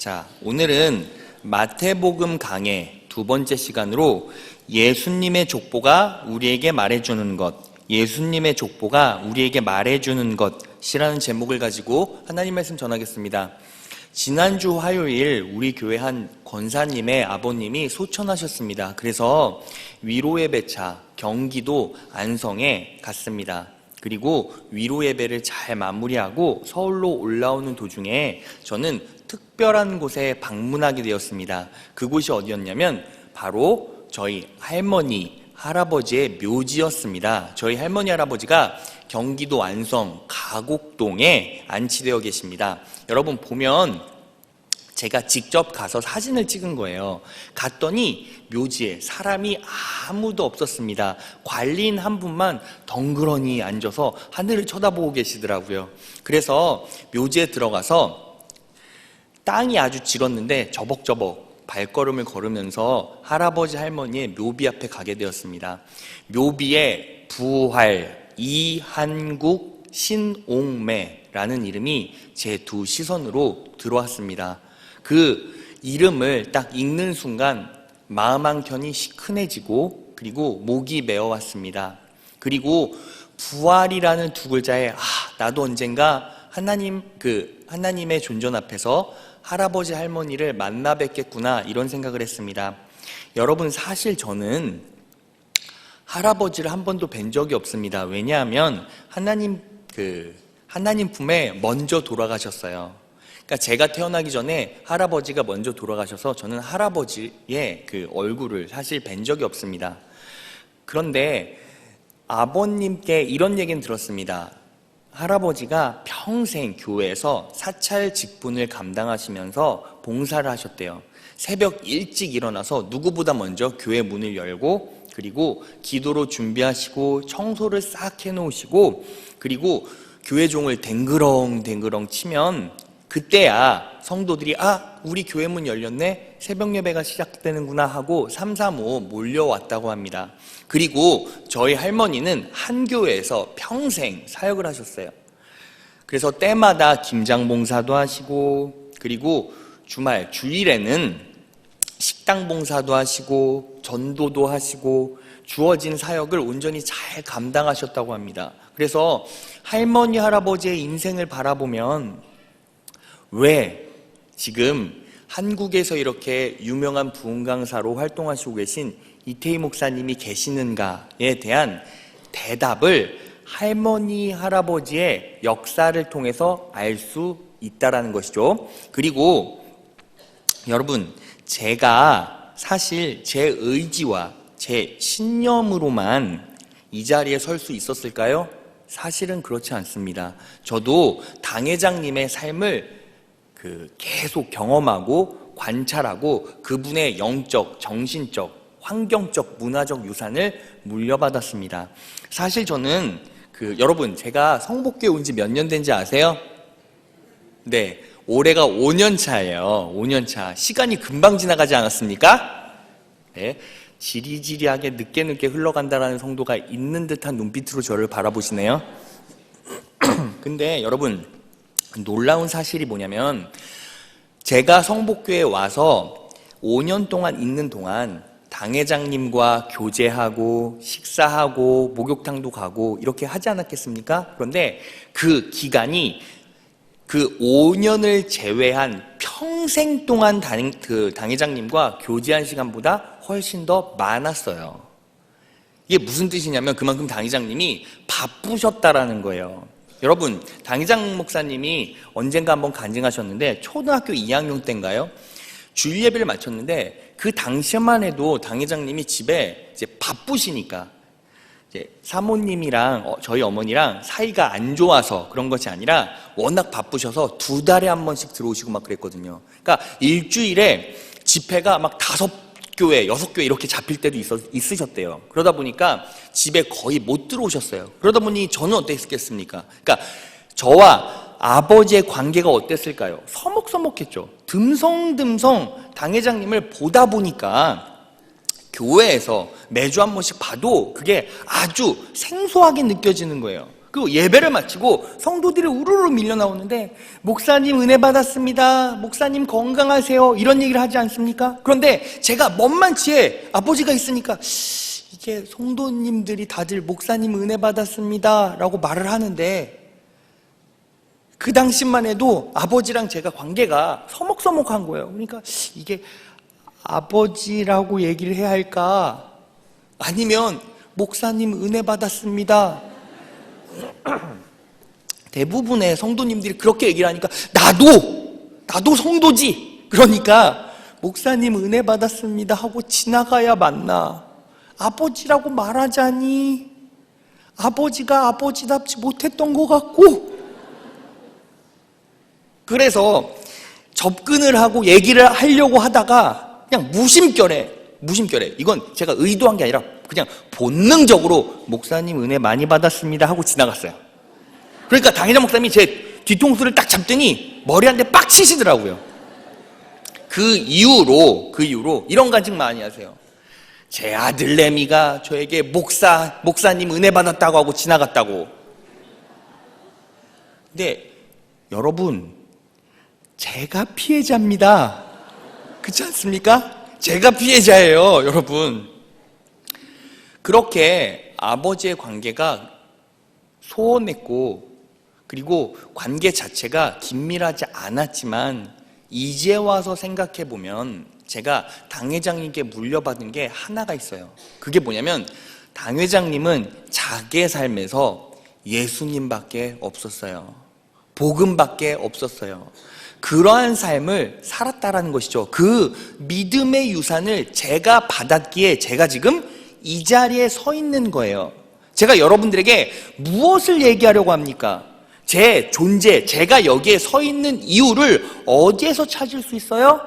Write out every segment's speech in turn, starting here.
자, 오늘은 마태복음 강의 두 번째 시간으로 예수님의 족보가 우리에게 말해주는 것, 예수님의 족보가 우리에게 말해주는 것이라는 제목을 가지고 하나님 말씀 전하겠습니다. 지난주 화요일 우리 교회 한 권사님의 아버님이 소천하셨습니다. 그래서 위로예배차 경기도 안성에 갔습니다. 그리고 위로예배를 잘 마무리하고 서울로 올라오는 도중에 저는 특별한 곳에 방문하게 되었습니다. 그곳이 어디였냐면 바로 저희 할머니, 할아버지의 묘지였습니다. 저희 할머니, 할아버지가 경기도 안성 가곡동에 안치되어 계십니다. 여러분 보면 제가 직접 가서 사진을 찍은 거예요. 갔더니 묘지에 사람이 아무도 없었습니다. 관리인 한 분만 덩그러니 앉아서 하늘을 쳐다보고 계시더라고요. 그래서 묘지에 들어가서 땅이 아주 질었는데 저벅저벅 발걸음을 걸으면서 할아버지 할머니의 묘비 앞에 가게 되었습니다. 묘비에 부활, 이한국, 신옥매라는 이름이 제 두 시선으로 들어왔습니다. 그 이름을 딱 읽는 순간 마음 한켠이 시큰해지고 그리고 목이 메어왔습니다. 그리고 부활이라는 두 글자에 나도 언젠가 하나님의 존전 앞에서 할아버지 할머니를 만나 뵙겠구나 이런 생각을 했습니다. 여러분 사실 저는 할아버지를 한 번도 뵌 적이 없습니다. 왜냐하면 하나님 품에 먼저 돌아가셨어요. 그러니까 제가 태어나기 전에 할아버지가 먼저 돌아가셔서 저는 할아버지의 그 얼굴을 사실 뵌 적이 없습니다. 그런데 아버님께 이런 얘기는 들었습니다. 할아버지가 평생 교회에서 사찰 직분을 감당하시면서 봉사를 하셨대요. 새벽 일찍 일어나서 누구보다 먼저 교회 문을 열고 그리고 기도로 준비하시고 청소를 싹 해놓으시고 그리고 교회 종을 댕그렁댕그렁 치면 그때야 성도들이 우리 교회 문 열렸네? 새벽 예배가 시작되는구나 하고 335 몰려왔다고 합니다. 그리고 저희 할머니는 한 교회에서 평생 사역을 하셨어요. 그래서 때마다 김장 봉사도 하시고 그리고 주일에는 식당 봉사도 하시고 전도도 하시고 주어진 사역을 온전히 잘 감당하셨다고 합니다. 그래서 할머니, 할아버지의 인생을 바라보면 왜 지금 한국에서 이렇게 유명한 부흥 강사로 활동하시고 계신 이태희 목사님이 계시는가에 대한 대답을 할머니, 할아버지의 역사를 통해서 알 수 있다라는 것이죠. 그리고 여러분, 제가 사실 제 의지와 제 신념으로만 이 자리에 설 수 있었을까요? 사실은 그렇지 않습니다. 저도 당회장님의 삶을 계속 경험하고 관찰하고 그분의 영적, 정신적, 환경적, 문화적 유산을 물려받았습니다. 사실 저는 여러분 제가 성복교에 온 지 몇 년 된지 아세요? 네, 올해가 5년 차예요. 5년 차. 시간이 금방 지나가지 않았습니까? 네, 지리지리하게 늦게 흘러간다라는 성도가 있는 듯한 눈빛으로 저를 바라보시네요. 근데 여러분 놀라운 사실이 뭐냐면 제가 성복교에 와서 5년 동안 있는 동안 당회장님과 교제하고 식사하고 목욕탕도 가고 이렇게 하지 않았겠습니까? 그런데 그 기간이 그 5년을 제외한 평생 동안 당회장님과 교제한 시간보다 훨씬 더 많았어요. 이게 무슨 뜻이냐면 그만큼 당회장님이 바쁘셨다라는 거예요. 여러분, 당회장 목사님이 언젠가 한번 간증하셨는데 초등학교 2학년 때인가요? 주일 예배를 마쳤는데 그 당시만 해도 당회장님이 집에 이제 바쁘시니까 이제 사모님이랑 저희 어머니랑 사이가 안 좋아서 그런 것이 아니라 워낙 바쁘셔서 2달에 한 번씩 들어오시고 막 그랬거든요. 그러니까 일주일에 집회가 막 5교회, 6교회 이렇게 잡힐 때도 있으셨대요. 그러다 보니까 집에 거의 못 들어오셨어요. 그러다 보니 저는 어땠겠습니까? 그러니까 저와 아버지의 관계가 어땠을까요? 서먹서먹했죠. 듬성듬성 당회장님을 보다 보니까 교회에서 매주 한 번씩 봐도 그게 아주 생소하게 느껴지는 거예요. 그리고 예배를 마치고 성도들이 우르르 밀려 나오는데 목사님 은혜 받았습니다. 목사님 건강하세요. 이런 얘기를 하지 않습니까? 그런데 제가 먼만치에 아버지가 있으니까 이게 성도님들이 다들 목사님 은혜 받았습니다 라고 말을 하는데 그 당시만 해도 아버지랑 제가 관계가 서먹서먹한 거예요. 그러니까 이게 아버지라고 얘기를 해야 할까? 아니면 목사님 은혜 받았습니다. 대부분의 성도님들이 그렇게 얘기를 하니까 나도 성도지. 그러니까 목사님 은혜 받았습니다 하고 지나가야 맞나? 아버지라고 말하자니 아버지가 아버지답지 못했던 것 같고, 그래서 접근을 하고 얘기를 하려고 하다가 그냥 무심결에 이건 제가 의도한 게 아니라 그냥 본능적으로 목사님 은혜 많이 받았습니다 하고 지나갔어요. 그러니까 당회장 목사님이 제 뒤통수를 딱 잡더니 머리 한 대 빡 치시더라고요. 그 이후로 이런 간증 많이 하세요. 제 아들 레미가 저에게 목사님 은혜 받았다고 하고 지나갔다고. 근데 여러분, 제가 피해자입니다. 그렇지 않습니까? 제가 피해자예요, 여러분. 그렇게 아버지의 관계가 소원했고, 그리고 관계 자체가 긴밀하지 않았지만 이제 와서 생각해보면 제가 당회장님께 물려받은 게 하나가 있어요. 그게 뭐냐면 당회장님은 자기의 삶에서 예수님밖에 없었어요. 복음밖에 없었어요. 그러한 삶을 살았다라는 것이죠. 그 믿음의 유산을 제가 받았기에 제가 지금 이 자리에 서 있는 거예요. 제가 여러분들에게 무엇을 얘기하려고 합니까? 제 존재, 제가 여기에 서 있는 이유를 어디에서 찾을 수 있어요?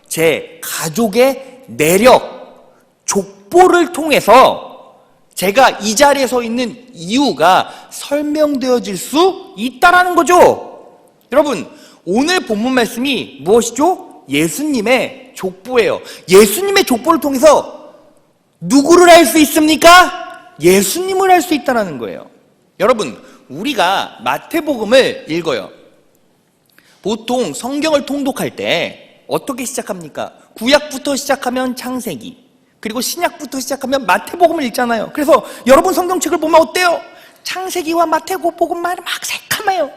제 가족의 내력, 족보를 통해서 제가 이 자리에 서 있는 이유가 설명되어질 수 있다라는 거죠. 여러분, 오늘 본문 말씀이 무엇이죠? 예수님의 족보예요. 예수님의 족보를 통해서 누구를 알 수 있습니까? 예수님을 알 수 있다는 거예요. 여러분, 우리가 마태복음을 읽어요. 보통 성경을 통독할 때 어떻게 시작합니까? 구약부터 시작하면 창세기, 그리고 신약부터 시작하면 마태복음을 읽잖아요. 그래서 여러분 성경책을 보면 어때요? 창세기와 마태복음만 막 새카매요.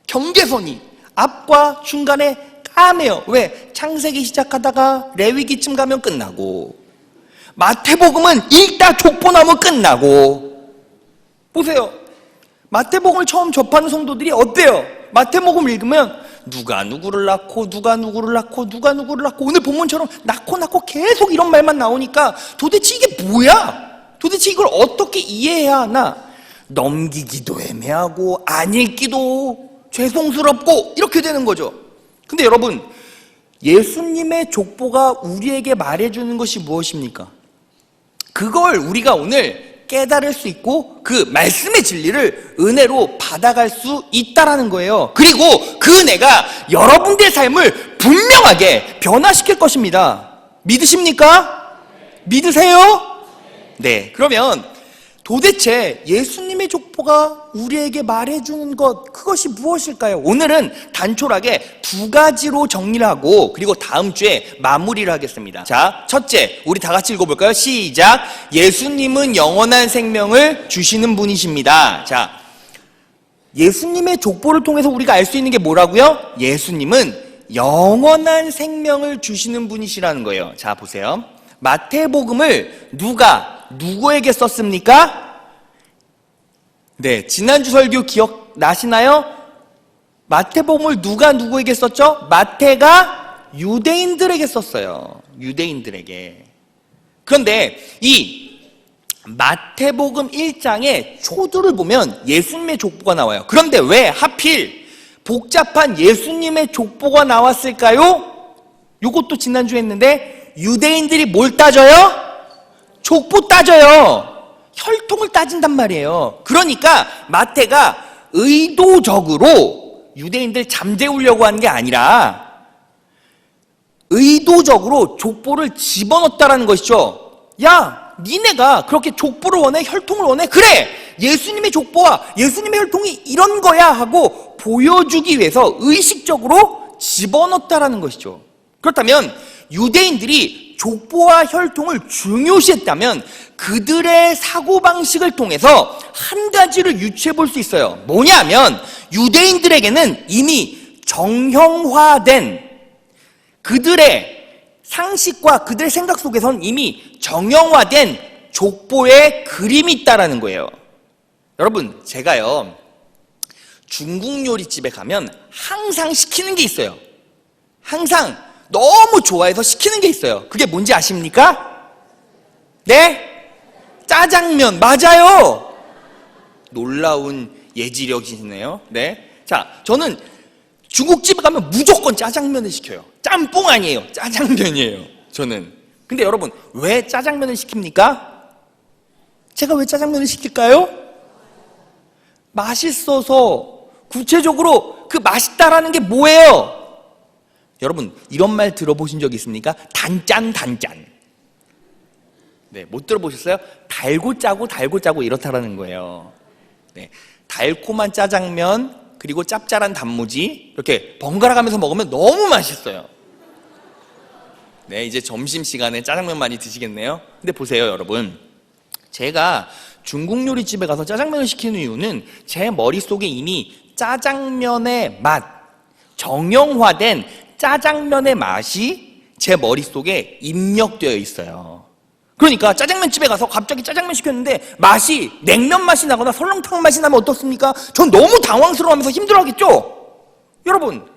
경계선이 앞과 중간에 까매요. 왜? 창세기 시작하다가 레위기쯤 가면 끝나고, 마태복음은 읽다 족보 나오면 끝나고. 보세요, 마태복음을 처음 접하는 성도들이 어때요? 마태복음을 읽으면 누가 누구를 낳고 누가 누구를 낳고 누가 누구를 낳고, 오늘 본문처럼 낳고 계속 이런 말만 나오니까 도대체 이게 뭐야? 도대체 이걸 어떻게 이해해야 하나? 넘기기도 애매하고 안 읽기도 죄송스럽고 이렇게 되는 거죠. 근데 여러분, 예수님의 족보가 우리에게 말해주는 것이 무엇입니까? 그걸 우리가 오늘 깨달을 수 있고 그 말씀의 진리를 은혜로 받아갈 수 있다라는 거예요. 그리고 그 은혜가 여러분들의 삶을 분명하게 변화시킬 것입니다. 믿으십니까? 믿으세요? 네, 그러면 도대체 예수님의 족보가 우리에게 말해주는 것, 그것이 무엇일까요? 오늘은 단촐하게 두 가지로 정리를 하고 그리고 다음 주에 마무리를 하겠습니다. 자, 첫째, 우리 다 같이 읽어볼까요? 시작! 예수님은 영원한 생명을 주시는 분이십니다. 자, 예수님의 족보를 통해서 우리가 알 수 있는 게 뭐라고요? 예수님은 영원한 생명을 주시는 분이시라는 거예요. 자, 보세요. 마태복음을 누구에게 썼습니까? 네, 지난주 설교 기억나시나요? 마태복음을 누구에게 썼죠? 마태가 유대인들에게 썼어요. 유대인들에게. 그런데 이 마태복음 1장의 초두를 보면 예수님의 족보가 나와요. 그런데 왜 하필 복잡한 예수님의 족보가 나왔을까요? 이것도 지난주에 했는데, 유대인들이 뭘 따져요? 족보 따져요. 혈통을 따진단 말이에요. 그러니까 마태가 의도적으로 유대인들 잠재우려고 하는 게 아니라 의도적으로 족보를 집어넣었다라는 것이죠. 야, 니네가 그렇게 족보를 원해? 혈통을 원해? 그래! 예수님의 족보와 예수님의 혈통이 이런 거야 하고 보여주기 위해서 의식적으로 집어넣었다라는 것이죠. 그렇다면 유대인들이 족보와 혈통을 중요시했다면 그들의 사고방식을 통해서 한 가지를 유추해 볼 수 있어요. 뭐냐면 유대인들에게는 이미 정형화된 그들의 상식과 그들의 생각 속에선 이미 정형화된 족보의 그림이 있다라는 거예요. 여러분, 제가요 중국 요리집에 가면 항상 시키는 게 있어요. 항상 너무 좋아해서 시키는 게 있어요. 그게 뭔지 아십니까? 네? 짜장면. 맞아요. 놀라운 예지력이시네요. 네. 자, 저는 중국집에 가면 무조건 짜장면을 시켜요. 짬뽕 아니에요. 짜장면이에요. 저는. 근데 여러분, 왜 짜장면을 시킵니까? 제가 왜 짜장면을 시킬까요? 맛있어서. 구체적으로 그 맛있다라는 게 뭐예요? 여러분, 이런 말 들어보신 적 있습니까? 단짠. 네, 못 들어보셨어요? 달고 짜고 이렇다라는 거예요. 네, 달콤한 짜장면 그리고 짭짤한 단무지 이렇게 번갈아 가면서 먹으면 너무 맛있어요. 네, 이제 점심시간에 짜장면 많이 드시겠네요. 근데 보세요, 여러분. 제가 중국 요리집에 가서 짜장면을 시키는 이유는 제 머릿속에 이미 짜장면의 맛, 정형화된 짜장면의 맛이 제 머릿속에 입력되어 있어요. 그러니까 짜장면집에 가서 갑자기 짜장면 시켰는데 맛이 냉면 맛이 나거나 설렁탕 맛이 나면 어떻습니까? 전 너무 당황스러워하면서 힘들어하겠죠? 여러분,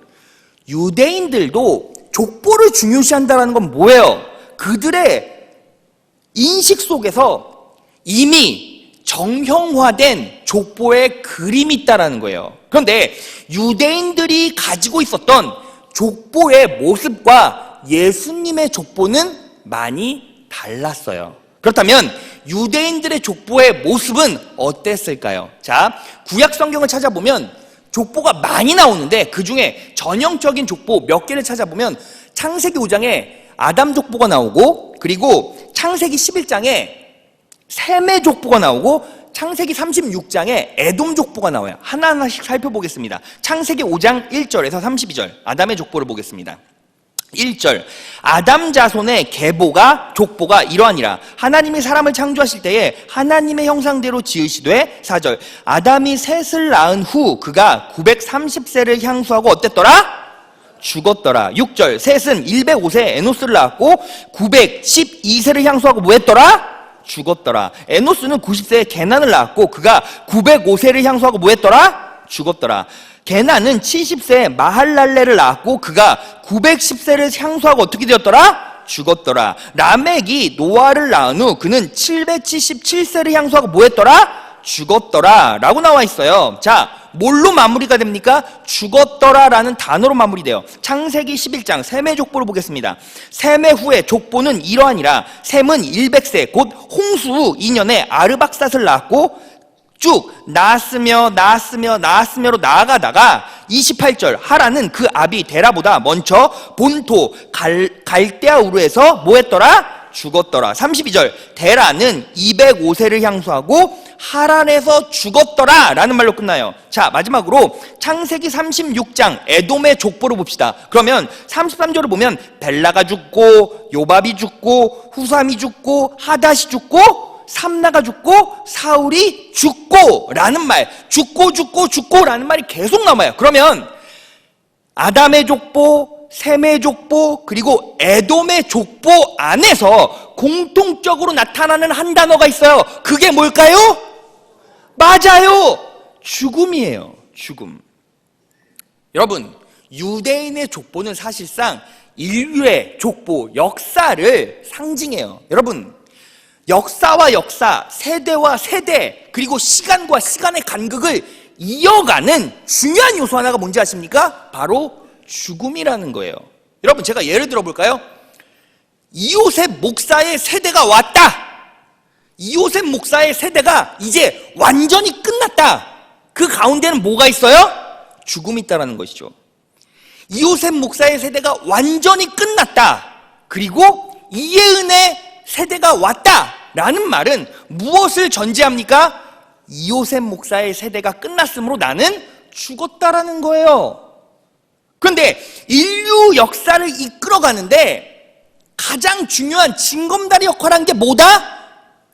유대인들도 족보를 중요시한다는 건 뭐예요? 그들의 인식 속에서 이미 정형화된 족보의 그림이 있다는 거예요. 그런데 유대인들이 가지고 있었던 족보의 모습과 예수님의 족보는 많이 달랐어요. 그렇다면 유대인들의 족보의 모습은 어땠을까요? 자, 구약 성경을 찾아보면 족보가 많이 나오는데 그 중에 전형적인 족보 몇 개를 찾아보면 창세기 5장에 아담 족보가 나오고, 그리고 창세기 11장에 셈의 족보가 나오고, 창세기 36장에 에돔 족보가 나와요. 하나하나씩 살펴보겠습니다. 창세기 5장 1절에서 32절 아담의 족보를 보겠습니다. 1절, 아담 자손의 계보가 족보가 이러하니라. 하나님이 사람을 창조하실 때에 하나님의 형상대로 지으시되. 4절, 아담이 셋을 낳은 후 그가 930세를 향수하고 어땠더라? 죽었더라. 6절, 셋은 105세 에노스를 낳았고 912세를 향수하고 뭐했더라? 죽었더라. 에노스는 90세에 게난을 낳았고 그가 905세를 향수하고 뭐했더라? 죽었더라. 게난은 70세에 마할랄레를 낳았고 그가 910세를 향수하고 어떻게 되었더라? 죽었더라. 라멕이 노아를 낳은 후 그는 777세를 향수하고 뭐했더라? 죽었더라 라고 나와 있어요. 자, 뭘로 마무리가 됩니까? 죽었더라라는 단어로 마무리돼요. 창세기 11장 셈의 족보를 보겠습니다. 셈의 후에 족보는 이러하니라. 셈은 100세 곧 홍수 후 2년에 아르박삿을 낳았고 쭉 낳았으며로 나아가다가 28절, 하라는 그 아비 데라보다 먼저 본토 갈대아 우르에서 뭐했더라? 죽었더라. 32절, 데라는 205세를 향수하고 하란에서 죽었더라 라는 말로 끝나요. 자, 마지막으로 창세기 36장 에돔의 족보를 봅시다. 그러면 33절을 보면 벨라가 죽고 요밥이 죽고 후삼이 죽고 하닷이 죽고 삼나가 죽고 사울이 죽고 라는 말, 죽고 라는 말이 계속 남아요. 그러면 아담의 족보, 셈의 족보, 그리고 에돔의 족보 안에서 공통적으로 나타나는 한 단어가 있어요. 그게 뭘까요? 맞아요. 죽음이에요. 죽음. 여러분, 유대인의 족보는 사실상 인류의 족보, 역사를 상징해요. 여러분, 역사와 역사, 세대와 세대, 그리고 시간과 시간의 간극을 이어가는 중요한 요소 하나가 뭔지 아십니까? 바로 죽음이라는 거예요. 여러분, 제가 예를 들어 볼까요? 이요셉 목사의 세대가 왔다. 이요셉 목사의 세대가 이제 완전히 끝났다. 그 가운데는 뭐가 있어요? 죽음이 있다는 것이죠. 이요셉 목사의 세대가 완전히 끝났다. 그리고 이예은의 세대가 왔다 라는 말은 무엇을 전제합니까? 이요셉 목사의 세대가 끝났으므로 나는 죽었다라는 거예요. 그런데 인류 역사를 이끌어가는데 가장 중요한 징검다리 역할을 한 게 뭐다?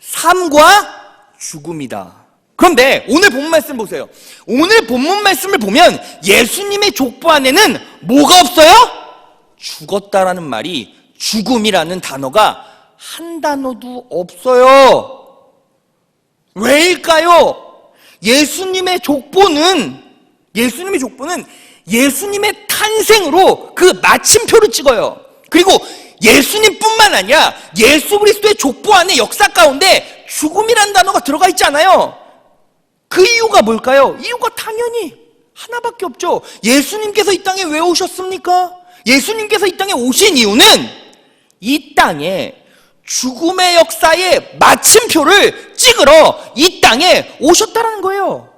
삶과 죽음이다. 그런데 오늘 본문 말씀 보세요. 오늘 본문 말씀을 보면 예수님의 족보 안에는 뭐가 없어요? 죽었다라는 말이, 죽음이라는 단어가 한 단어도 없어요. 왜일까요? 예수님의 족보는 예수님의 탄생으로 그 마침표를 찍어요. 그리고 예수님뿐만 아니라 예수 그리스도의 족보 안에 역사 가운데 죽음이라는 단어가 들어가 있지 않아요? 그 이유가 뭘까요? 이유가 당연히 하나밖에 없죠. 예수님께서 이 땅에 왜 오셨습니까? 예수님께서 이 땅에 오신 이유는 이 땅에 죽음의 역사의 마침표를 찍으러 이 땅에 오셨다는 거예요.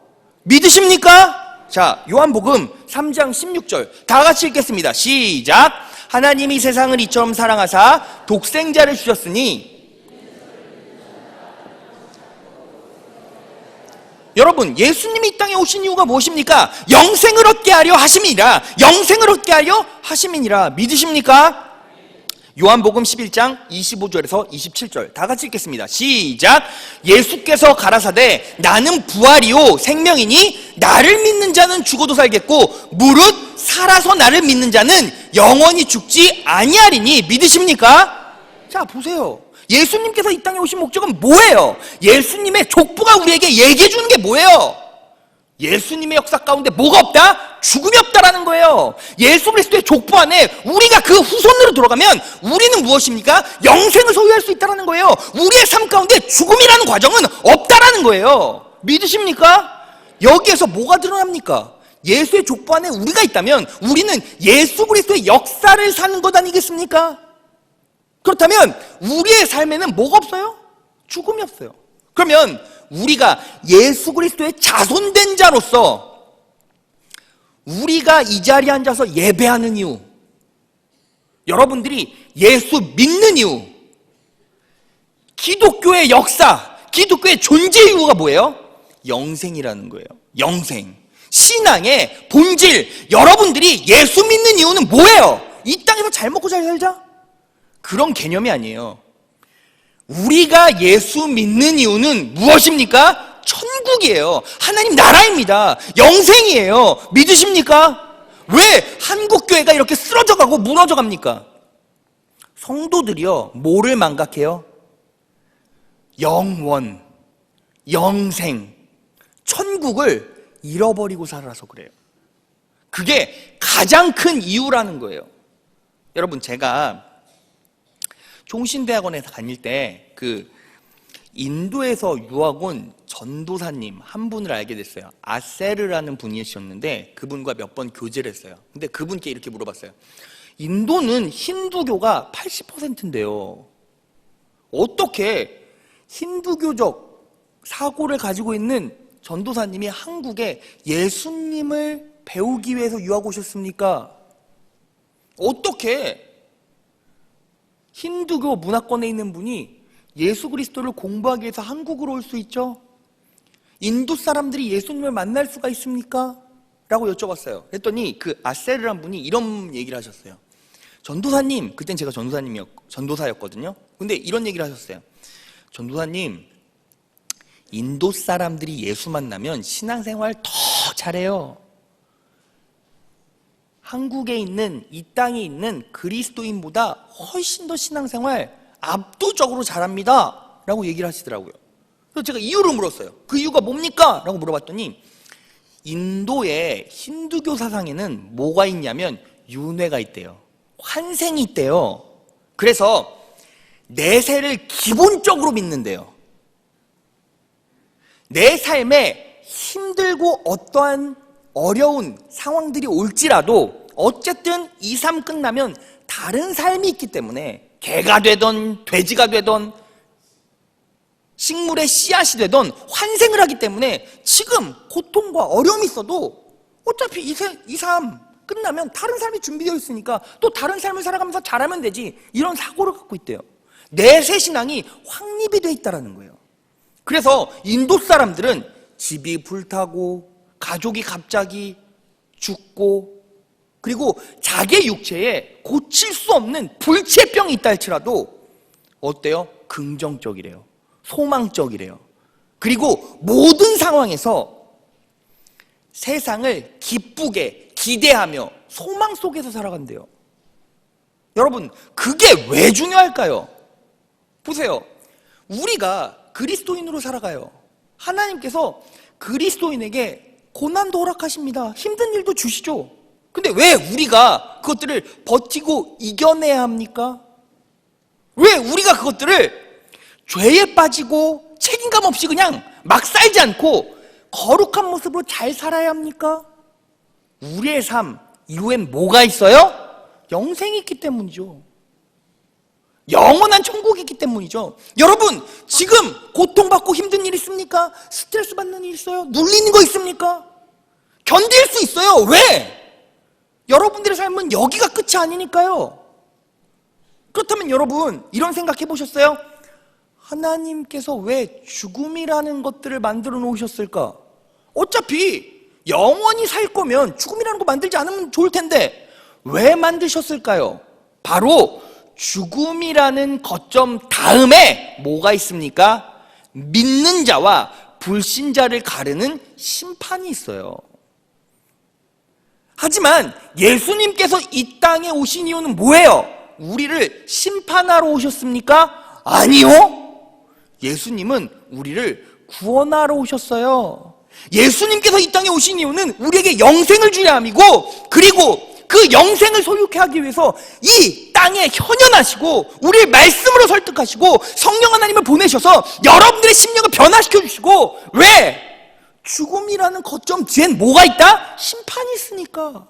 믿으십니까? 자, 요한복음 3장 16절 다 같이 읽겠습니다. 시작. 하나님이 세상을 이처럼 사랑하사 독생자를 주셨으니. 여러분, 예수님이 이 땅에 오신 이유가 무엇입니까? 영생을 얻게 하려 하심이니라. 영생을 얻게 하려 하심이니라. 믿으십니까? 요한복음 11장 25절에서 27절 다 같이 읽겠습니다. 시작. 예수께서 가라사대 나는 부활이요 생명이니 나를 믿는 자는 죽어도 살겠고 무릇 살아서 나를 믿는 자는 영원히 죽지 아니하리니. 믿으십니까? 자, 보세요. 예수님께서 이 땅에 오신 목적은 뭐예요? 예수님의 족보가 우리에게 얘기해 주는 게 뭐예요? 예수님의 역사 가운데 뭐가 없다? 죽음이 없다라는 거예요. 예수 그리스도의 족보 안에 우리가 그 후손으로 돌아가면 우리는 무엇입니까? 영생을 소유할 수 있다라는 거예요. 우리의 삶 가운데 죽음이라는 과정은 없다라는 거예요. 믿으십니까? 여기에서 뭐가 드러납니까? 예수의 족보 안에 우리가 있다면 우리는 예수 그리스도의 역사를 사는 것 아니겠습니까? 그렇다면 우리의 삶에는 뭐가 없어요? 죽음이 없어요. 그러면 우리가 예수 그리스도의 자손된 자로서 우리가 이 자리에 앉아서 예배하는 이유, 여러분들이 예수 믿는 이유, 기독교의 역사, 기독교의 존재 이유가 뭐예요? 영생이라는 거예요. 영생. 신앙의 본질, 여러분들이 예수 믿는 이유는 뭐예요? 이 땅에서 잘 먹고 잘 살자? 그런 개념이 아니에요. 우리가 예수 믿는 이유는 무엇입니까? 천국이에요. 하나님 나라입니다. 영생이에요. 믿으십니까? 왜 한국교회가 이렇게 쓰러져가고 무너져갑니까? 성도들이요, 뭐를 망각해요? 영원, 영생, 천국을 잃어버리고 살아서 그래요. 그게 가장 큰 이유라는 거예요. 여러분, 제가 종신대학원에 다닐 때 그 인도에서 유학 온 전도사님 한 분을 알게 됐어요. 아세르라는 분이셨는데 그분과 몇 번 교제를 했어요. 근데 그분께 이렇게 물어봤어요. 인도는 힌두교가 80%인데요. 어떻게 힌두교적 사고를 가지고 있는 전도사님이 한국에 예수님을 배우기 위해서 유학 오셨습니까? 어떻게 힌두교 문화권에 있는 분이 예수 그리스도를 공부하기 위해서 한국으로 올 수 있죠? 인도 사람들이 예수님을 만날 수가 있습니까? 라고 여쭤봤어요. 그랬더니 그 아세르란 분이 이런 얘기를 하셨어요. 전도사님, 그땐 제가 전도사였거든요. 근데 이런 얘기를 하셨어요. 전도사님, 인도 사람들이 예수 만나면 신앙생활 더 잘해요. 한국에 있는, 이 땅에 있는 그리스도인보다 훨씬 더 신앙생활 압도적으로 잘합니다 라고 얘기를 하시더라고요. 그래서 제가 이유를 물었어요. 그 이유가 뭡니까? 라고 물어봤더니 인도의 힌두교 사상에는 뭐가 있냐면 윤회가 있대요. 환생이 있대요. 그래서 내세를 기본적으로 믿는데요. 내 삶에 힘들고 어떠한 어려운 상황들이 올지라도 어쨌든 이 삶 끝나면 다른 삶이 있기 때문에 개가 되던 돼지가 되던 식물의 씨앗이 되던 환생을 하기 때문에 지금 고통과 어려움이 있어도 어차피 이 삶 끝나면 다른 삶이 준비되어 있으니까 또 다른 삶을 살아가면서 잘하면 되지, 이런 사고를 갖고 있대요. 내세 신앙이 확립이 되어 있다는 거예요. 그래서 인도 사람들은 집이 불타고 가족이 갑자기 죽고 그리고 자기 육체에 고칠 수 없는 불치병이 있다 할지라도 어때요? 긍정적이래요. 소망적이래요. 그리고 모든 상황에서 세상을 기쁘게 기대하며 소망 속에서 살아간대요. 여러분, 그게 왜 중요할까요? 보세요. 우리가 그리스도인으로 살아가요. 하나님께서 그리스도인에게 고난도 허락하십니다. 힘든 일도 주시죠. 근데 왜 우리가 그것들을 버티고 이겨내야 합니까? 왜 우리가 그것들을 죄에 빠지고 책임감 없이 그냥 막 살지 않고 거룩한 모습으로 잘 살아야 합니까? 우리의 삶 이후엔 뭐가 있어요? 영생이 있기 때문이죠. 영원한 천국이 있기 때문이죠. 여러분, 지금 고통받고 힘든 일 있습니까? 스트레스 받는 일 있어요? 눌리는 거 있습니까? 견딜 수 있어요. 왜? 여러분들의 삶은 여기가 끝이 아니니까요. 그렇다면 여러분, 이런 생각해 보셨어요? 하나님께서 왜 죽음이라는 것들을 만들어 놓으셨을까? 어차피 영원히 살 거면 죽음이라는 거 만들지 않으면 좋을 텐데 왜 만드셨을까요? 바로 죽음이라는 거점 다음에 뭐가 있습니까? 믿는 자와 불신자를 가르는 심판이 있어요. 하지만 예수님께서 이 땅에 오신 이유는 뭐예요? 우리를 심판하러 오셨습니까? 아니요. 예수님은 우리를 구원하러 오셨어요. 예수님께서 이 땅에 오신 이유는 우리에게 영생을 주려 함이고, 그리고 그 영생을 소유케 하기 위해서 이 땅에 현현하시고 우리를 말씀으로 설득하시고 성령 하나님을 보내셔서 여러분들의 심령을 변화시켜 주시고, 왜? 죽음이라는 거점 뒤엔 뭐가 있다? 심판이 있으니까.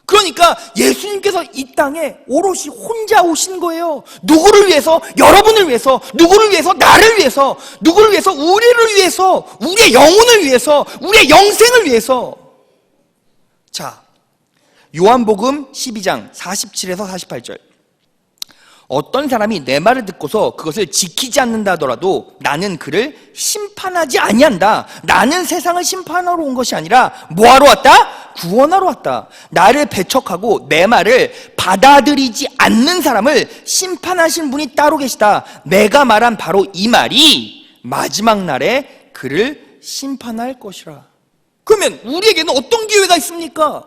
그러니까 예수님께서 이 땅에 오롯이 혼자 오신 거예요. 누구를 위해서? 여러분을 위해서. 누구를 위해서? 나를 위해서. 누구를 위해서? 우리를 위해서. 우리의 영혼을 위해서. 우리의 영생을 위해서. 자, 요한복음 12장 47에서 48절. 어떤 사람이 내 말을 듣고서 그것을 지키지 않는다 하더라도 나는 그를 심판하지 아니한다. 나는 세상을 심판하러 온 것이 아니라 뭐하러 왔다? 구원하러 왔다. 나를 배척하고 내 말을 받아들이지 않는 사람을 심판하신 분이 따로 계시다. 내가 말한 바로 이 말이 마지막 날에 그를 심판할 것이라. 그러면 우리에게는 어떤 기회가 있습니까?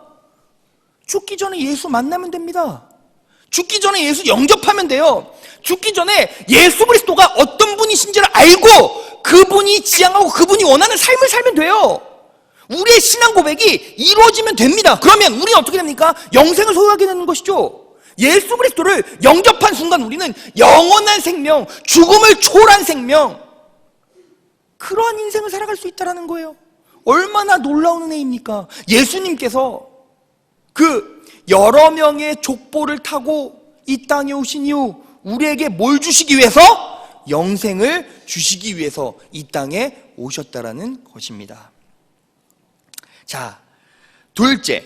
죽기 전에 예수 만나면 됩니다. 죽기 전에 예수 영접하면 돼요. 죽기 전에 예수 그리스도가 어떤 분이신지를 알고 그분이 지향하고 그분이 원하는 삶을 살면 돼요. 우리의 신앙 고백이 이루어지면 됩니다. 그러면 우리는 어떻게 됩니까? 영생을 소유하게 되는 것이죠. 예수 그리스도를 영접한 순간 우리는 영원한 생명, 죽음을 초월한 생명, 그러한 인생을 살아갈 수 있다는 거예요. 얼마나 놀라운 은혜입니까? 예수님께서 그 여러 명의 족보를 타고 이 땅에 오신 이후 우리에게 뭘 주시기 위해서? 영생을 주시기 위해서 이 땅에 오셨다라는 것입니다. 자, 둘째,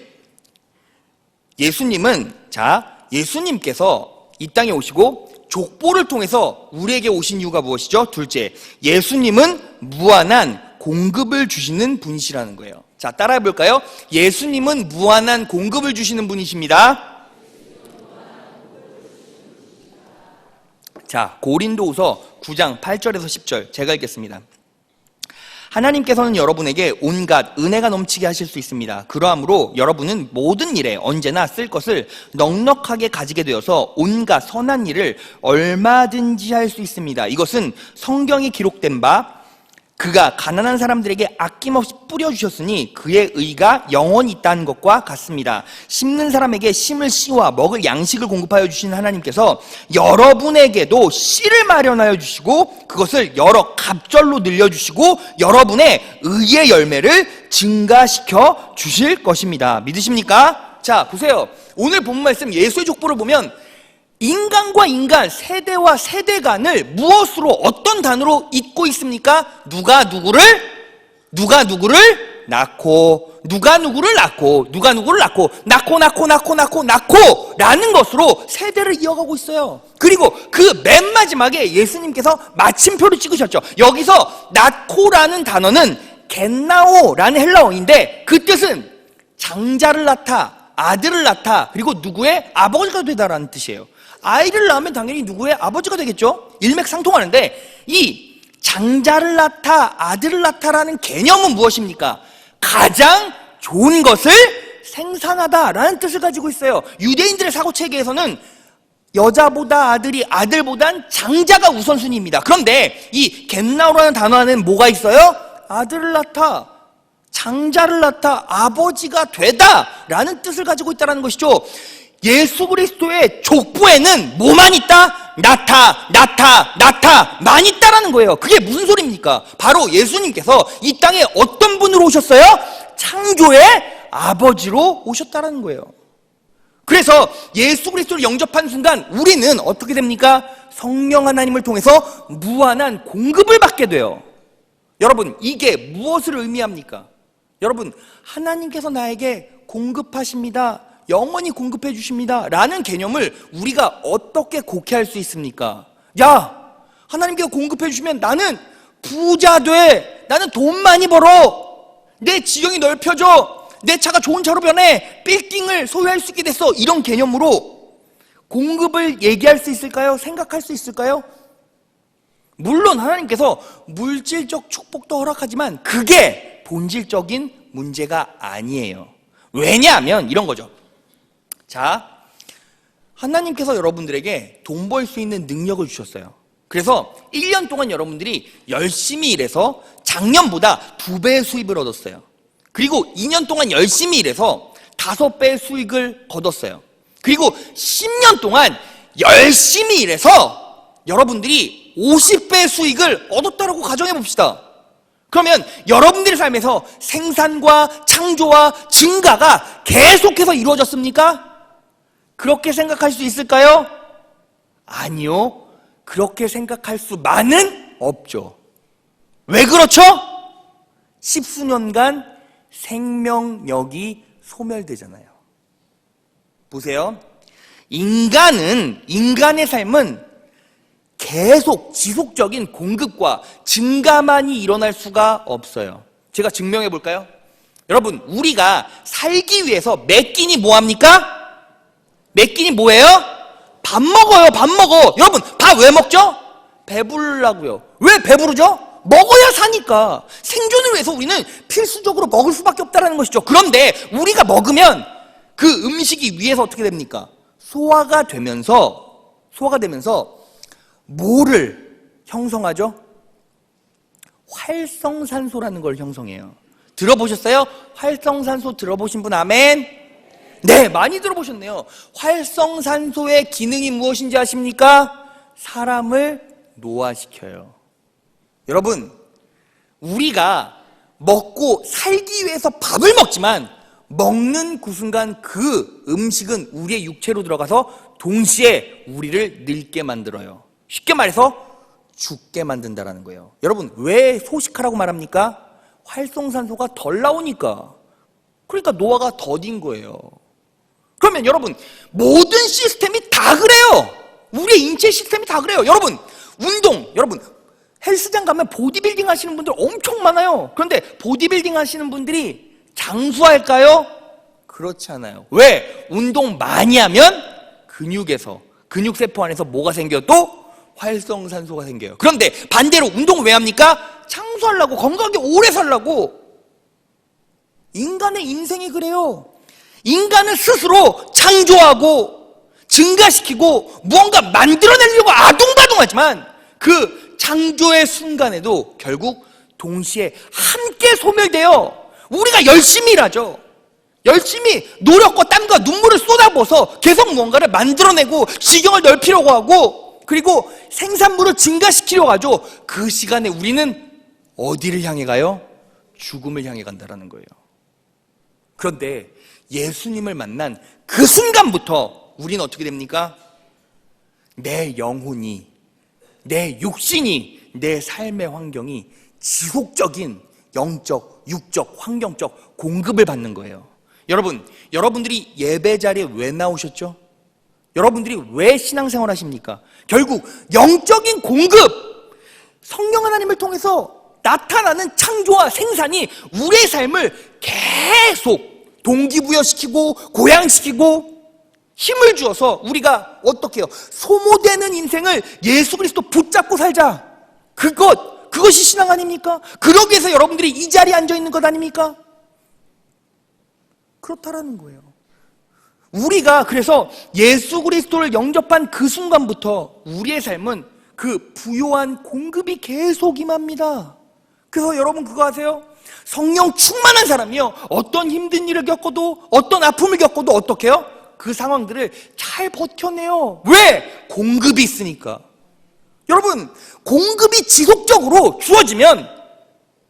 예수님께서 이 땅에 오시고 족보를 통해서 우리에게 오신 이유가 무엇이죠? 둘째, 예수님은 무한한 공급을 주시는 분이시라는 거예요. 자, 따라해 볼까요? 예수님은 무한한 공급을 주시는 분이십니다. 자, 고린도후서 9장 8절에서 10절 제가 읽겠습니다. 하나님께서는 여러분에게 온갖 은혜가 넘치게 하실 수 있습니다. 그러므로 여러분은 모든 일에 언제나 쓸 것을 넉넉하게 가지게 되어서 온갖 선한 일을 얼마든지 할 수 있습니다. 이것은 성경에 기록된 바 그가 가난한 사람들에게 아낌없이 뿌려주셨으니 그의 의가 영원히 있다는 것과 같습니다. 심는 사람에게 심을 씨와 먹을 양식을 공급하여 주시는 하나님께서 여러분에게도 씨를 마련하여 주시고 그것을 여러 갑절로 늘려주시고 여러분의 의의 열매를 증가시켜 주실 것입니다. 믿으십니까? 자, 보세요. 오늘 본문 말씀 예수의 족보를 보면 인간과 인간, 세대와 세대 간을 무엇으로, 어떤 단어로 잇고 있습니까? 누가 누구를 낳고, 누가 누구를 낳고, 누가 누구를 낳고, 낳고 라는 것으로 세대를 이어가고 있어요. 그리고 그 맨 마지막에 예수님께서 마침표를 찍으셨죠. 여기서 낳고라는 단어는 겟나오라는 헬라어인데 그 뜻은 장자를 낳다, 아들을 낳다, 그리고 누구의 아버지가 되다라는 뜻이에요. 아이를 낳으면 당연히 누구의 아버지가 되겠죠? 일맥상통하는데 이 장자를 낳다, 아들을 낳다라는 개념은 무엇입니까? 가장 좋은 것을 생산하다라는 뜻을 가지고 있어요. 유대인들의 사고체계에서는 여자보다 아들이, 아들보단 장자가 우선순위입니다. 그런데 이 겟나오라는 단어 안에는 뭐가 있어요? 아들을 낳다, 장자를 낳다, 아버지가 되다라는 뜻을 가지고 있다는 것이죠. 예수 그리스도의 족보에는 뭐만 있다? 나타만 있다라는 거예요. 그게 무슨 소리입니까? 바로 예수님께서 이 땅에 어떤 분으로 오셨어요? 창조의 아버지로 오셨다라는 거예요. 그래서 예수 그리스도를 영접한 순간 우리는 어떻게 됩니까? 성령 하나님을 통해서 무한한 공급을 받게 돼요. 여러분, 이게 무엇을 의미합니까? 여러분, 하나님께서 나에게 공급하십니다, 영원히 공급해 주십니다 라는 개념을 우리가 어떻게 곡해할 수 있습니까? 야, 하나님께서 공급해 주시면 나는 부자 돼, 나는 돈 많이 벌어, 내 지경이 넓혀져, 내 차가 좋은 차로 변해, 빌딩을 소유할 수 있게 됐어, 이런 개념으로 공급을 얘기할 수 있을까요? 생각할 수 있을까요? 물론 하나님께서 물질적 축복도 허락하지만 그게 본질적인 문제가 아니에요. 왜냐하면 이런 거죠. 자, 하나님께서 여러분들에게 돈 벌 수 있는 능력을 주셨어요. 그래서 1년 동안 여러분들이 열심히 일해서 작년보다 2배의 수입을 얻었어요. 그리고 2년 동안 열심히 일해서 5배의 수익을 거뒀어요. 그리고 10년 동안 열심히 일해서 여러분들이 50배의 수익을 얻었다라고 가정해 봅시다. 그러면 여러분들의 삶에서 생산과 창조와 증가가 계속해서 이루어졌습니까? 그렇게 생각할 수 있을까요? 아니요. 그렇게 생각할 수만은 없죠. 왜 그렇죠? 10수년간 생명력이 소멸되잖아요. 보세요. 인간의 삶은 계속 지속적인 공급과 증가만이 일어날 수가 없어요. 제가 증명해 볼까요? 여러분, 우리가 살기 위해서 매 끼니 뭐합니까? 매 끼니 뭐예요? 밥 먹어요. 밥 먹어. 여러분, 밥 왜 먹죠? 배부르려고요. 왜 배부르죠? 먹어야 사니까. 생존을 위해서 우리는 필수적으로 먹을 수밖에 없다는 것이죠. 그런데 우리가 먹으면 그 음식이 위에서 어떻게 됩니까? 소화가 되면서 뭐를 형성하죠? 활성산소라는 걸 형성해요. 들어보셨어요? 활성산소 들어보신 분 아멘? 네, 많이 들어보셨네요. 활성산소의 기능이 무엇인지 아십니까? 사람을 노화시켜요. 여러분, 우리가 먹고 살기 위해서 밥을 먹지만 먹는 그 순간 그 음식은 우리의 육체로 들어가서 동시에 우리를 늙게 만들어요. 쉽게 말해서 죽게 만든다는 거예요. 여러분, 왜 소식하라고 말합니까? 활성산소가 덜 나오니까. 그러니까 노화가 더딘 거예요. 그러면 여러분, 모든 시스템이 다 그래요. 우리의 인체 시스템이 다 그래요. 여러분, 여러분 헬스장 가면 보디빌딩 하시는 분들 엄청 많아요. 그런데 보디빌딩 하시는 분들이 장수할까요? 그렇지 않아요. 왜? 운동 많이 하면 근육세포 안에서 뭐가 생겨요? 또 활성산소가 생겨요. 그런데 반대로 운동을 왜 합니까? 장수하려고, 건강하게 오래 살려고. 인간의 인생이 그래요. 인간은 스스로 창조하고 증가시키고 무언가 만들어내려고 아둥바둥하지만 그 창조의 순간에도 결국 동시에 함께 소멸돼요. 우리가 열심히 일하죠. 열심히 노력과 땀과 눈물을 쏟아부어서 계속 무언가를 만들어내고 지경을 넓히려고 하고, 그리고 생산물을 증가시키려고 하죠. 그 시간에 우리는 어디를 향해 가요? 죽음을 향해 간다는 거예요. 그런데 예수님을 만난 그 순간부터 우리는 어떻게 됩니까? 내 영혼이, 내 육신이, 내 삶의 환경이 지속적인 영적, 육적, 환경적 공급을 받는 거예요. 여러분들이 예배 자리에 왜 나오셨죠? 여러분들이 왜 신앙생활 하십니까? 결국 영적인 공급, 성령 하나님을 통해서 나타나는 창조와 생산이 우리의 삶을 계속 동기부여시키고 고양시키고 힘을 주어서 우리가 어떻게 해요? 소모되는 인생을 예수 그리스도 붙잡고 살자. 그것이 신앙 아닙니까? 그러기 위해서 여러분들이 이 자리에 앉아 있는 것 아닙니까? 그렇다라는 거예요. 우리가 그래서 예수 그리스도를 영접한 그 순간부터 우리의 삶은 그 부요한 공급이 계속 임합니다. 그래서 여러분 그거 아세요? 성령 충만한 사람이요, 어떤 힘든 일을 겪어도 어떤 아픔을 겪어도 어떻게 해요? 그 상황들을 잘 버텨내요. 왜? 공급이 있으니까. 여러분, 공급이 지속적으로 주어지면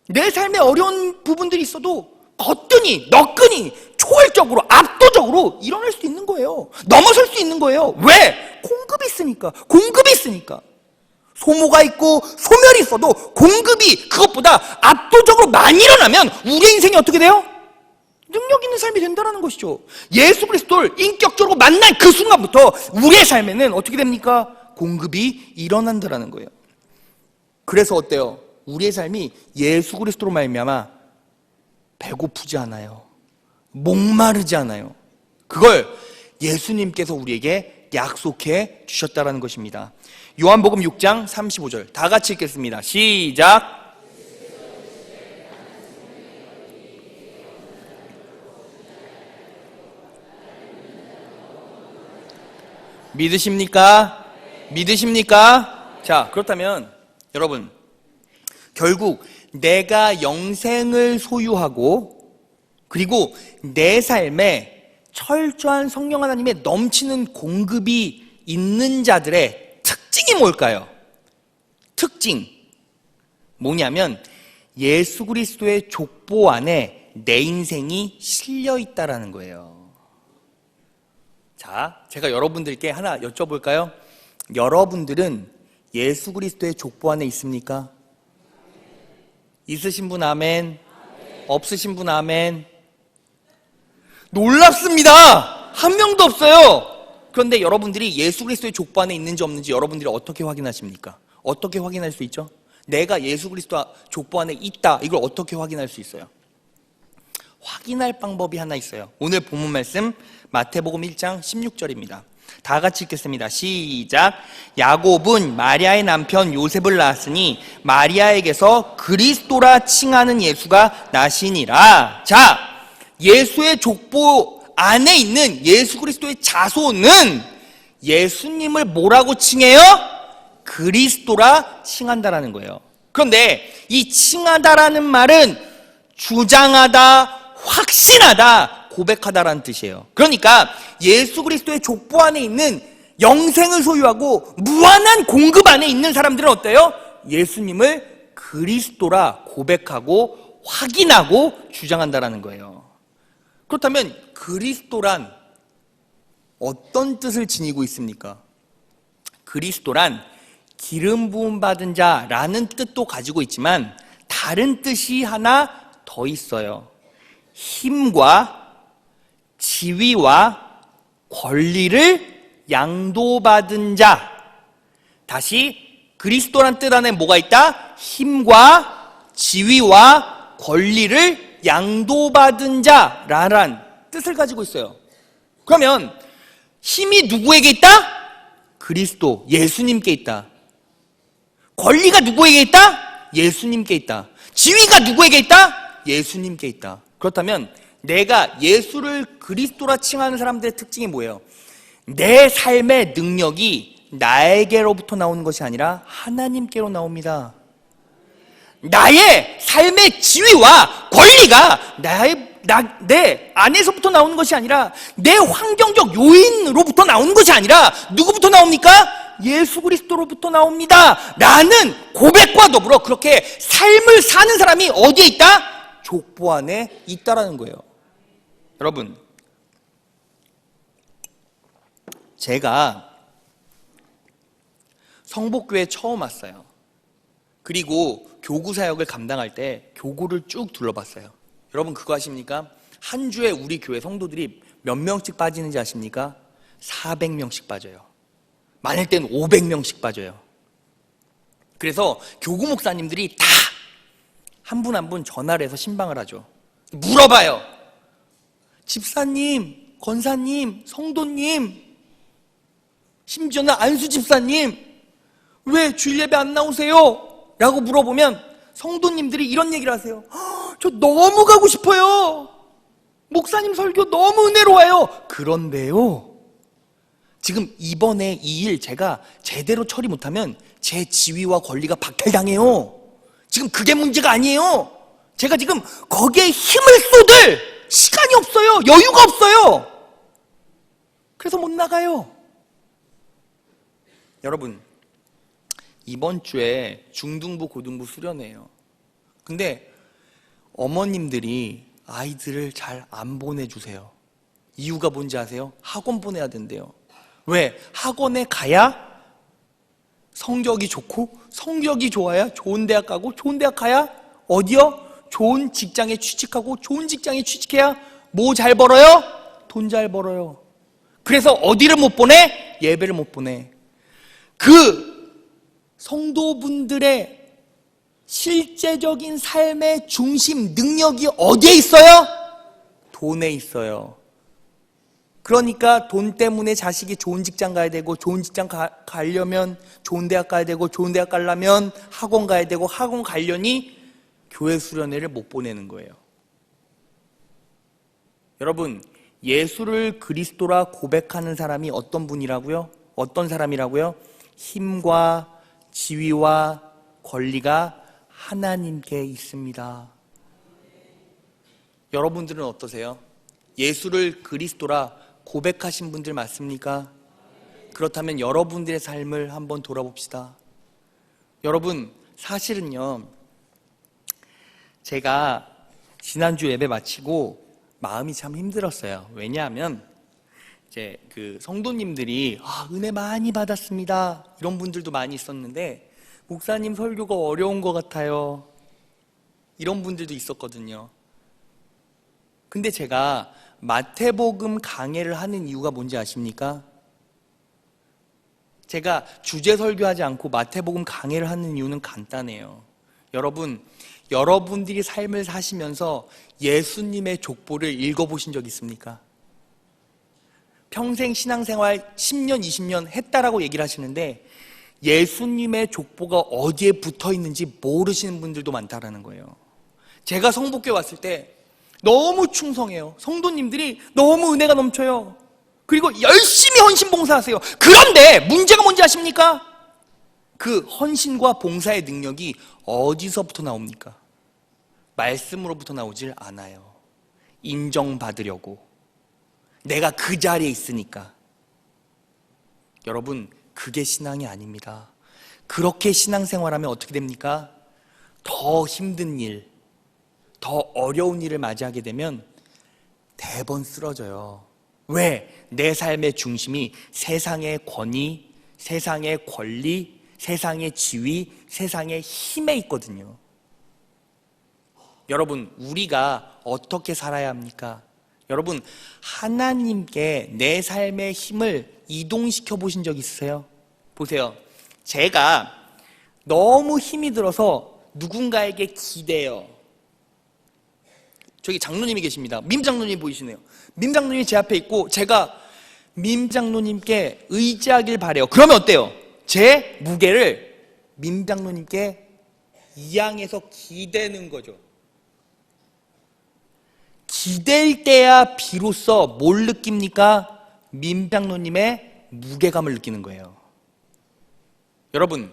내 삶에 어려운 부분들이 있어도 거뜬히, 너끈히, 초월적으로, 압도적으로 일어날 수 있는 거예요. 넘어설 수 있는 거예요. 왜? 공급이 있으니까. 공급이 있으니까. 소모가 있고 소멸이 있어도 공급이 그것보다 압도적으로 많이 일어나면 우리의 인생이 어떻게 돼요? 능력 있는 삶이 된다는 것이죠. 예수 그리스도를 인격적으로 만난 그 순간부터 우리의 삶에는 어떻게 됩니까? 공급이 일어난다는 거예요. 그래서 어때요? 우리의 삶이 예수 그리스도로 말미암아 배고프지 않아요. 목마르지 않아요. 그걸 예수님께서 우리에게 약속해 주셨다는 것입니다. 요한복음 6장 35절 다 같이 읽겠습니다. 시작. 믿으십니까? 믿으십니까? 자, 그렇다면 여러분, 결국 내가 영생을 소유하고 그리고 내 삶에 철저한 성령 하나님의 넘치는 공급이 있는 자들의 특징이 뭘까요? 특징 뭐냐면 예수 그리스도의 족보 안에 내 인생이 실려 있다라는 거예요. 자, 제가 여러분들께 하나 여쭤볼까요? 여러분들은 예수 그리스도의 족보 안에 있습니까? 있으신 분 아멘. 없으신 분 아멘. 놀랍습니다. 한 명도 없어요. 그런데 여러분들이 예수 그리스도의 족보 안에 있는지 없는지 여러분들이 어떻게 확인하십니까? 어떻게 확인할 수 있죠? 내가 예수 그리스도 족보 안에 있다, 이걸 어떻게 확인할 수 있어요? 확인할 방법이 하나 있어요. 오늘 본문 말씀 마태복음 1장 16절입니다. 다 같이 읽겠습니다. 시작. 야곱은 마리아의 남편 요셉을 낳았으니 마리아에게서 그리스도라 칭하는 예수가 나시니라. 자, 예수의 족보 안에 있는 예수 그리스도의 자손은 예수님을 뭐라고 칭해요? 그리스도라 칭한다라는 거예요. 그런데 이 칭하다라는 말은 주장하다, 확신하다, 고백하다라는 뜻이에요. 그러니까 예수 그리스도의 족보 안에 있는 영생을 소유하고 무한한 공급 안에 있는 사람들은 어때요? 예수님을 그리스도라 고백하고 확인하고 주장한다라는 거예요. 그렇다면 그리스도란 어떤 뜻을 지니고 있습니까? 그리스도란 기름 부음 받은 자라는 뜻도 가지고 있지만 다른 뜻이 하나 더 있어요. 힘과 지위와 권리를 양도받은 자. 다시 그리스도란 뜻 안에 뭐가 있다? 힘과 지위와 권리를 양도받은 자라는 뜻을 가지고 있어요. 그러면 힘이 누구에게 있다? 그리스도, 예수님께 있다. 권리가 누구에게 있다? 예수님께 있다. 지위가 누구에게 있다? 예수님께 있다. 그렇다면 내가 예수를 그리스도라 칭하는 사람들의 특징이 뭐예요? 내 삶의 능력이 나에게로부터 나오는 것이 아니라 하나님께로 나옵니다. 나의 삶의 지위와 권리가 내 안에서부터 나오는 것이 아니라 내 환경적 요인으로부터 나오는 것이 아니라 누구부터 나옵니까? 예수 그리스도로부터 나옵니다 라는 고백과 더불어 그렇게 삶을 사는 사람이 어디에 있다? 족보 안에 있다라는 거예요. 여러분, 제가 성복교회 처음 왔어요. 그리고 교구 사역을 감당할 때 교구를 쭉 둘러봤어요. 여러분 그거 아십니까? 한 주에 우리 교회 성도들이 몇 명씩 빠지는지 아십니까? 400명씩 빠져요. 많을 땐 500명씩 빠져요. 그래서 교구 목사님들이 다 한 분 한 분 전화를 해서 신방을 하죠. 물어봐요. 집사님, 권사님, 성도님, 심지어는 안수 집사님, 왜 주일 예배 안 나오세요? 라고 물어보면 성도님들이 이런 얘기를 하세요. 저 너무 가고 싶어요. 목사님 설교 너무 은혜로워요. 그런데요, 지금 이번에 이 일 제가 제대로 처리 못하면 제 지위와 권리가 박탈당해요. 지금 그게 문제가 아니에요. 제가 지금 거기에 힘을 쏟을 시간이 없어요. 여유가 없어요. 그래서 못 나가요. 여러분, 이번 주에 중등부, 고등부 수련회예요. 근데 어머님들이 아이들을 잘 안 보내주세요. 이유가 뭔지 아세요? 학원 보내야 된대요. 왜? 학원에 가야 성적이 좋고, 성적이 좋아야 좋은 대학 가고, 좋은 대학 가야 어디요? 좋은 직장에 취직하고, 좋은 직장에 취직해야 뭐 잘 벌어요? 돈 잘 벌어요. 그래서 어디를 못 보내? 예배를 못 보내. 그 성도분들의 실제적인 삶의 중심, 능력이 어디에 있어요? 돈에 있어요. 그러니까 돈 때문에 자식이 좋은 직장 가야 되고, 좋은 직장 가려면 좋은 대학 가야 되고, 좋은 대학 가려면 학원 가야 되고, 학원 가려니 교회 수련회를 못 보내는 거예요. 여러분, 예수를 그리스도라 고백하는 사람이 어떤 분이라고요? 어떤 사람이라고요? 힘과 지위와 권리가 하나님께 있습니다. 여러분들은 어떠세요? 예수를 그리스도라 고백하신 분들 맞습니까? 그렇다면 여러분들의 삶을 한번 돌아봅시다. 여러분, 사실은요, 제가 지난주 예배 마치고 마음이 참 힘들었어요. 왜냐하면 이제 그 성도님들이 은혜 많이 받았습니다, 이런 분들도 많이 있었는데, 목사님 설교가 어려운 것 같아요, 이런 분들도 있었거든요. 근데 제가 마태복음 강해를 하는 이유가 뭔지 아십니까? 제가 주제 설교하지 않고 마태복음 강해를 하는 이유는 간단해요. 여러분, 여러분들이 삶을 사시면서 예수님의 족보를 읽어보신 적 있습니까? 평생 신앙생활 10년, 20년 했다라고 얘기를 하시는데 예수님의 족보가 어디에 붙어 있는지 모르시는 분들도 많다라는 거예요. 제가 성복교에 왔을 때 너무 충성해요. 성도님들이 너무 은혜가 넘쳐요. 그리고 열심히 헌신 봉사하세요. 그런데 문제가 뭔지 아십니까? 그 헌신과 봉사의 능력이 어디서부터 나옵니까? 말씀으로부터 나오질 않아요. 인정받으려고, 내가 그 자리에 있으니까. 여러분, 그게 신앙이 아닙니다. 그렇게 신앙생활하면 어떻게 됩니까? 더 힘든 일, 더 어려운 일을 맞이하게 되면 대번 쓰러져요. 왜? 내 삶의 중심이 세상의 권위, 세상의 권리, 세상의 지위, 세상의 힘에 있거든요. 여러분, 우리가 어떻게 살아야 합니까? 여러분, 하나님께 내 삶의 힘을 이동시켜 보신 적 있으세요? 보세요. 제가 너무 힘이 들어서 누군가에게 기대요. 저기 장로님이 계십니다. 민 장로님 보이시네요. 민 장로님이 제 앞에 있고 제가 민 장로님께 의지하길 바래요. 그러면 어때요? 제 무게를 민 장로님께 이양해서 기대는 거죠. 기댈 때야 비로소 뭘 느낍니까? 민 장로님의 무게감을 느끼는 거예요. 여러분,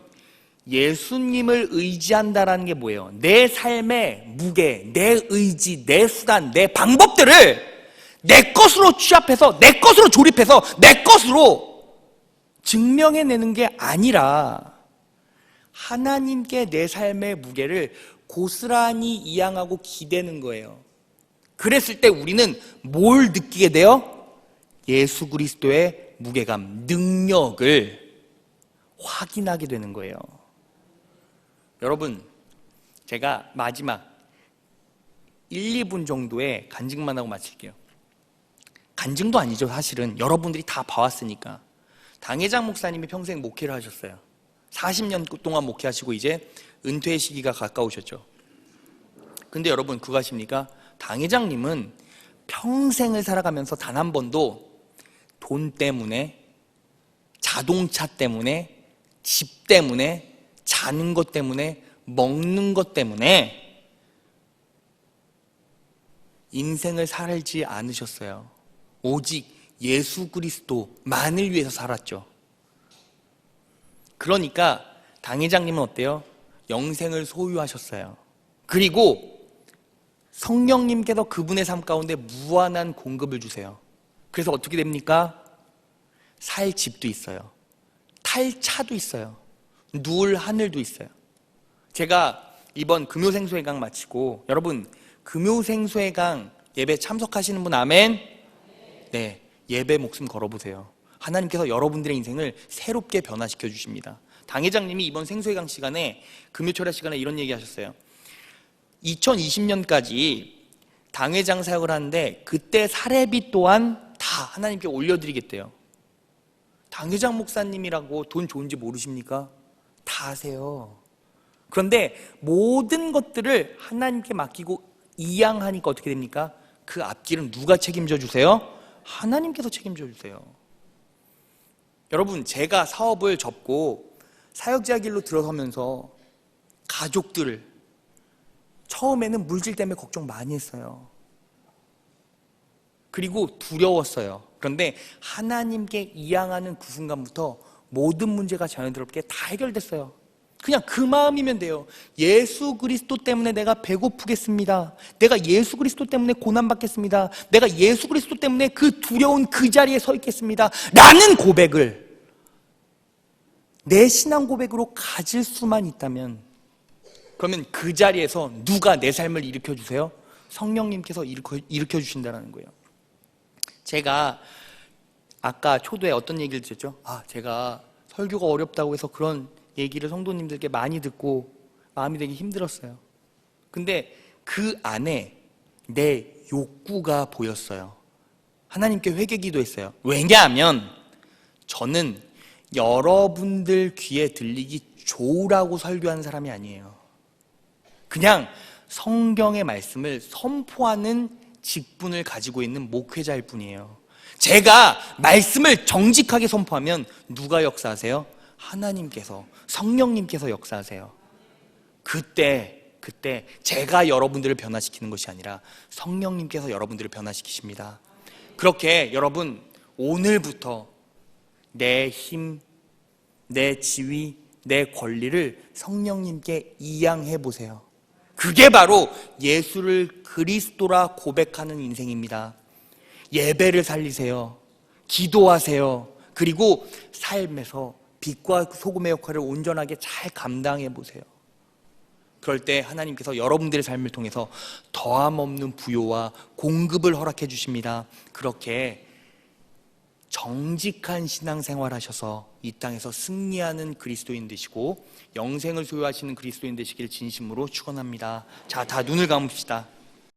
예수님을 의지한다라는 게 뭐예요? 내 삶의 무게, 내 의지, 내 수단, 내 방법들을 내 것으로 취합해서, 내 것으로 조립해서, 내 것으로 증명해내는 게 아니라 하나님께 내 삶의 무게를 고스란히 이양하고 기대는 거예요. 그랬을 때 우리는 뭘 느끼게 돼요? 예수 그리스도의 무게감, 능력을 확인하게 되는 거예요. 여러분, 제가 마지막 1, 2분 정도의 간증만 하고 마칠게요. 간증도 아니죠, 사실은. 여러분들이 다 봐왔으니까. 당회장 목사님이 평생 목회를 하셨어요. 40년 동안 목회하시고 이제 은퇴의 시기가 가까우셨죠. 근데 여러분 그거 아십니까? 당 회장님은 평생을 살아가면서 단 한 번도 돈 때문에, 자동차 때문에, 집 때문에, 자는 것 때문에, 먹는 것 때문에 인생을 살지 않으셨어요. 오직 예수 그리스도만을 위해서 살았죠. 그러니까 당 회장님은 어때요? 영생을 소유하셨어요. 그리고 성령님께서 그분의 삶 가운데 무한한 공급을 주세요. 그래서 어떻게 됩니까? 살 집도 있어요. 탈 차도 있어요. 누울 하늘도 있어요. 제가 이번 금요생수회강 마치고, 여러분 금요생수회강 예배 참석하시는 분 아멘? 네, 예배 목숨 걸어보세요. 하나님께서 여러분들의 인생을 새롭게 변화시켜 주십니다. 당 회장님이 이번 생수회강 시간에, 금요철야 시간에 이런 얘기 하셨어요. 2020년까지 당회장 사역을 하는데 그때 사례비 또한 다 하나님께 올려드리겠대요. 당회장 목사님이라고 돈 좋은지 모르십니까? 다 아세요. 그런데 모든 것들을 하나님께 맡기고 이양하니까 어떻게 됩니까? 그 앞길은 누가 책임져 주세요? 하나님께서 책임져 주세요. 여러분, 제가 사업을 접고 사역자 길로 들어서면서 가족들을 처음에는 물질 때문에 걱정 많이 했어요. 그리고 두려웠어요. 그런데 하나님께 이양하는 그 순간부터 모든 문제가 자연스럽게 다 해결됐어요. 그냥 그 마음이면 돼요. 예수 그리스도 때문에 내가 배고프겠습니다. 내가 예수 그리스도 때문에 고난받겠습니다. 내가 예수 그리스도 때문에 그 두려운 그 자리에 서 있겠습니다 라는 고백을 내 신앙 고백으로 가질 수만 있다면, 그러면 그 자리에서 누가 내 삶을 일으켜주세요? 성령님께서 일으켜주신다는 거예요. 제가 아까 초도에 어떤 얘기를 드렸죠? 제가 설교가 어렵다고 해서 그런 얘기를 성도님들께 많이 듣고 마음이 되게 힘들었어요. 근데 그 안에 내 욕구가 보였어요. 하나님께 회개 기도했어요. 왜냐하면 저는 여러분들 귀에 들리기 좋으라고 설교하는 사람이 아니에요. 그냥 성경의 말씀을 선포하는 직분을 가지고 있는 목회자일 뿐이에요. 제가 말씀을 정직하게 선포하면 누가 역사하세요? 하나님께서, 성령님께서 역사하세요. 그때 제가 여러분들을 변화시키는 것이 아니라 성령님께서 여러분들을 변화시키십니다. 그렇게 여러분, 오늘부터 내 힘, 내 지위, 내 권리를 성령님께 이양해 보세요. 그게 바로 예수를 그리스도라 고백하는 인생입니다. 예배를 살리세요. 기도하세요. 그리고 삶에서 빛과 소금의 역할을 온전하게 잘 감당해 보세요. 그럴 때 하나님께서 여러분들의 삶을 통해서 더함 없는 부요와 공급을 허락해 주십니다. 그렇게 정직한 신앙생활 하셔서 이 땅에서 승리하는 그리스도인 되시고 영생을 소유하시는 그리스도인 되시기를 진심으로 축원합니다. 자, 다 눈을 감읍시다.